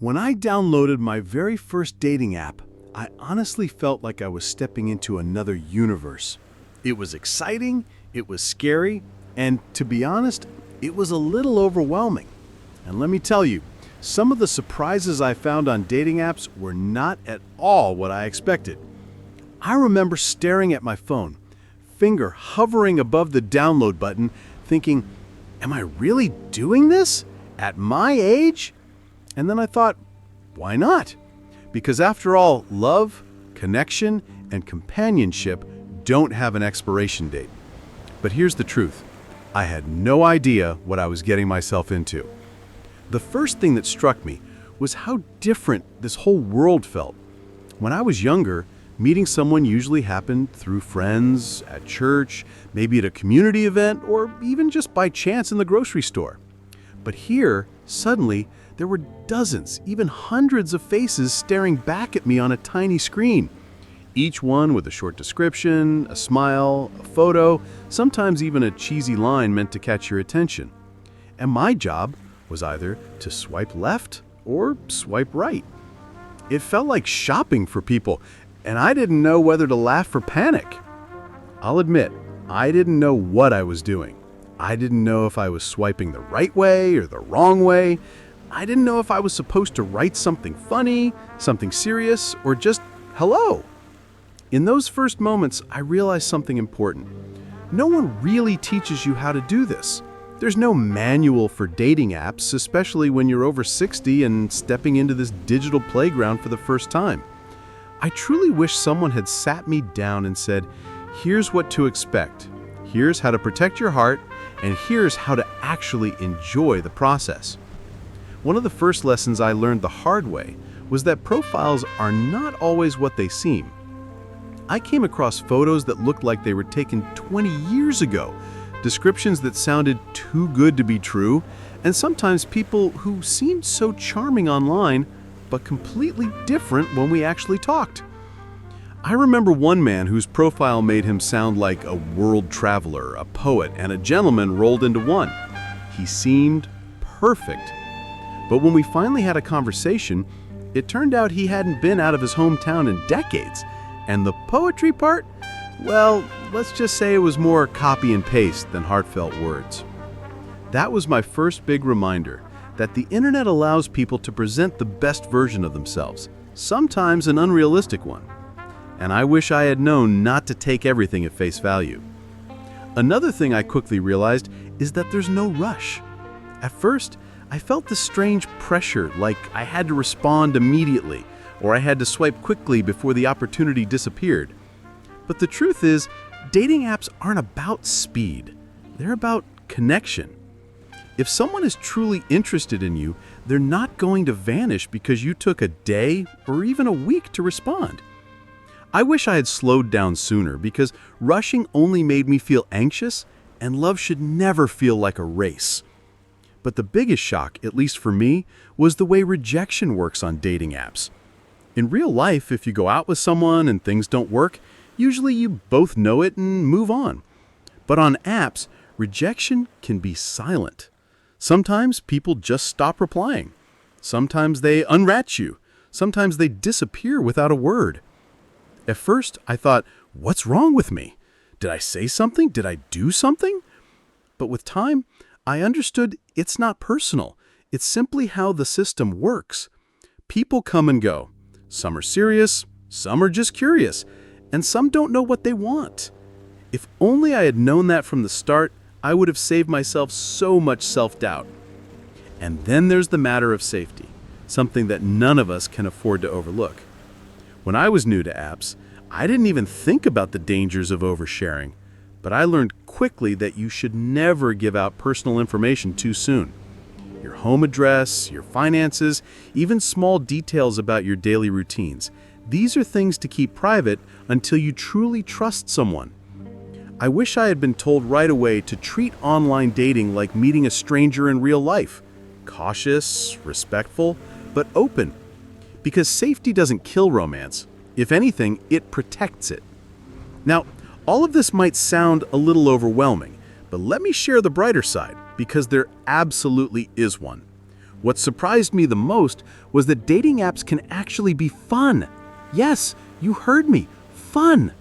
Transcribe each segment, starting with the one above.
When I downloaded my very first dating app, I honestly felt like I was stepping into another universe. It was exciting, it was scary, and to be honest, it was a little overwhelming. And let me tell you, some of the surprises I found on dating apps were not at all what I expected. I remember staring at my phone, finger hovering above the download button, thinking, am I really doing this? At my age? And then I thought, why not? Because after all, love, connection, and companionship don't have an expiration date. But here's the truth. I had no idea what I was getting myself into. The first thing that struck me was how different this whole world felt. When I was younger, meeting someone usually happened through friends, at church, maybe at a community event, or even just by chance in the grocery store. But here, suddenly, there were dozens, even hundreds of faces staring back at me on a tiny screen. Each one with a short description, a smile, a photo, sometimes even a cheesy line meant to catch your attention. And my job was either to swipe left or swipe right. It felt like shopping for people, and I didn't know whether to laugh or panic. I'll admit, I didn't know what I was doing. I didn't know if I was swiping the right way or the wrong way. I didn't know if I was supposed to write something funny, something serious, or just hello. In those first moments, I realized something important. No one really teaches you how to do this. There's no manual for dating apps, especially when you're over 60 and stepping into this digital playground for the first time. I truly wish someone had sat me down and said, here's what to expect, here's how to protect your heart, and here's how to actually enjoy the process. One of the first lessons I learned the hard way was that profiles are not always what they seem. I came across photos that looked like they were taken 20 years ago, descriptions that sounded too good to be true, and sometimes people who seemed so charming online, but completely different when we actually talked. I remember one man whose profile made him sound like a world traveler, a poet, and a gentleman rolled into one. He seemed perfect. But when we finally had a conversation, it turned out he hadn't been out of his hometown in decades. And the poetry part? Well, let's just say it was more copy and paste than heartfelt words. That was my first big reminder that the internet allows people to present the best version of themselves, sometimes an unrealistic one. And I wish I had known not to take everything at face value. Another thing I quickly realized is that there's no rush. At first, I felt this strange pressure, like I had to respond immediately, or I had to swipe quickly before the opportunity disappeared. But the truth is, dating apps aren't about speed. They're about connection. If someone is truly interested in you, they're not going to vanish because you took a day or even a week to respond. I wish I had slowed down sooner because rushing only made me feel anxious, and love should never feel like a race. But the biggest shock, at least for me, was the way rejection works on dating apps. In real life, if you go out with someone and things don't work, usually you both know it and move on. But on apps, rejection can be silent. Sometimes people just stop replying. Sometimes they unmatch you. Sometimes they disappear without a word. At first, I thought, what's wrong with me? Did I say something? Did I do something? But with time, I understood it's not personal. It's simply how the system works. People come and go. Some are serious, some are just curious, and some don't know what they want. If only I had known that from the start, I would have saved myself so much self-doubt. And then there's the matter of safety, something that none of us can afford to overlook. When I was new to apps, I didn't even think about the dangers of oversharing, but I learned quickly that you should never give out personal information too soon. Your home address, your finances, even small details about your daily routines. These are things to keep private until you truly trust someone. I wish I had been told right away to treat online dating like meeting a stranger in real life. Cautious, respectful, but open. Because safety doesn't kill romance. If anything, it protects it. Now, all of this might sound a little overwhelming, but let me share the brighter side, because there absolutely is one. What surprised me the most was that dating apps can actually be fun. Yes, you heard me, fun.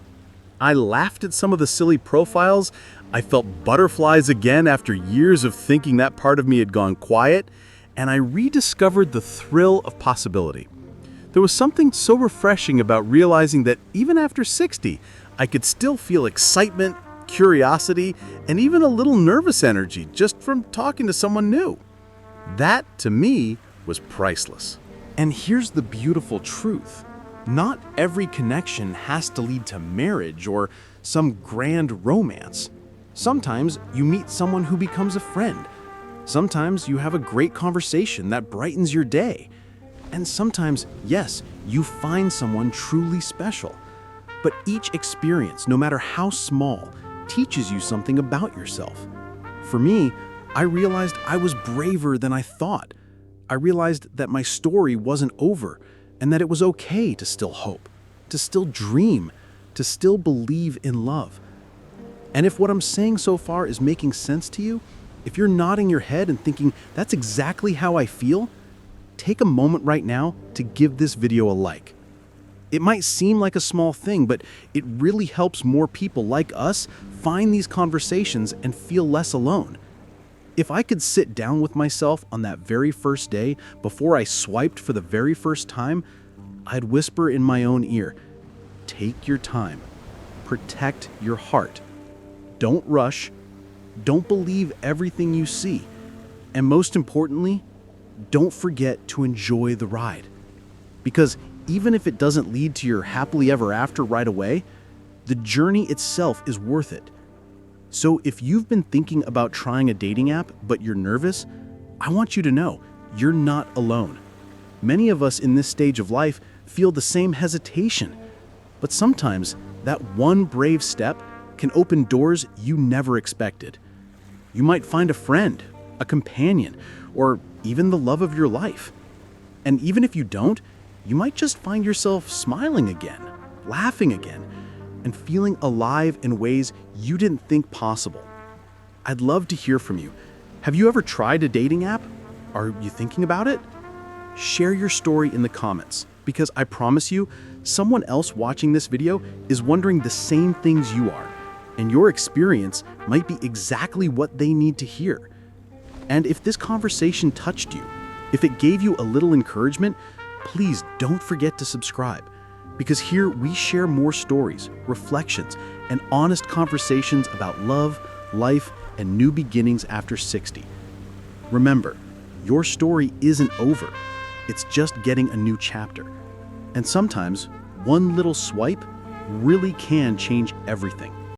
I laughed at some of the silly profiles. I felt butterflies again after years of thinking that part of me had gone quiet, and I rediscovered the thrill of possibility. There was something so refreshing about realizing that even after 60, I could still feel excitement, curiosity, and even a little nervous energy just from talking to someone new. That, to me, was priceless. And here's the beautiful truth. Not every connection has to lead to marriage or some grand romance. Sometimes you meet someone who becomes a friend. Sometimes you have a great conversation that brightens your day. And sometimes, yes, you find someone truly special. But each experience, no matter how small, teaches you something about yourself. For me, I realized I was braver than I thought. I realized that my story wasn't over, and that it was okay to still hope, to still dream, to still believe in love. And if what I'm saying so far is making sense to you, if you're nodding your head and thinking, that's exactly how I feel, take a moment right now to give this video a like. It might seem like a small thing, but it really helps more people like us find these conversations and feel less alone. If I could sit down with myself on that very first day before I swiped for the very first time, I'd whisper in my own ear, take your time, protect your heart, don't rush, don't believe everything you see, and most importantly, don't forget to enjoy the ride. Because even if it doesn't lead to your happily ever after right away, the journey itself is worth it. So if you've been thinking about trying a dating app, but you're nervous, I want you to know you're not alone. Many of us in this stage of life feel the same hesitation, but sometimes that one brave step can open doors you never expected. You might find a friend, a companion, or even the love of your life. And even if you don't, you might just find yourself smiling again, laughing again, and feeling alive in ways you didn't think possible. I'd love to hear from you. Have you ever tried a dating app? Are you thinking about it? Share your story in the comments, because I promise you, someone else watching this video is wondering the same things you are, and your experience might be exactly what they need to hear. And if this conversation touched you, if it gave you a little encouragement, please don't forget to subscribe, because here we share more stories, reflections, and honest conversations about love, life, and new beginnings after 60. Remember, your story isn't over. It's just getting a new chapter. And sometimes, one little swipe really can change everything.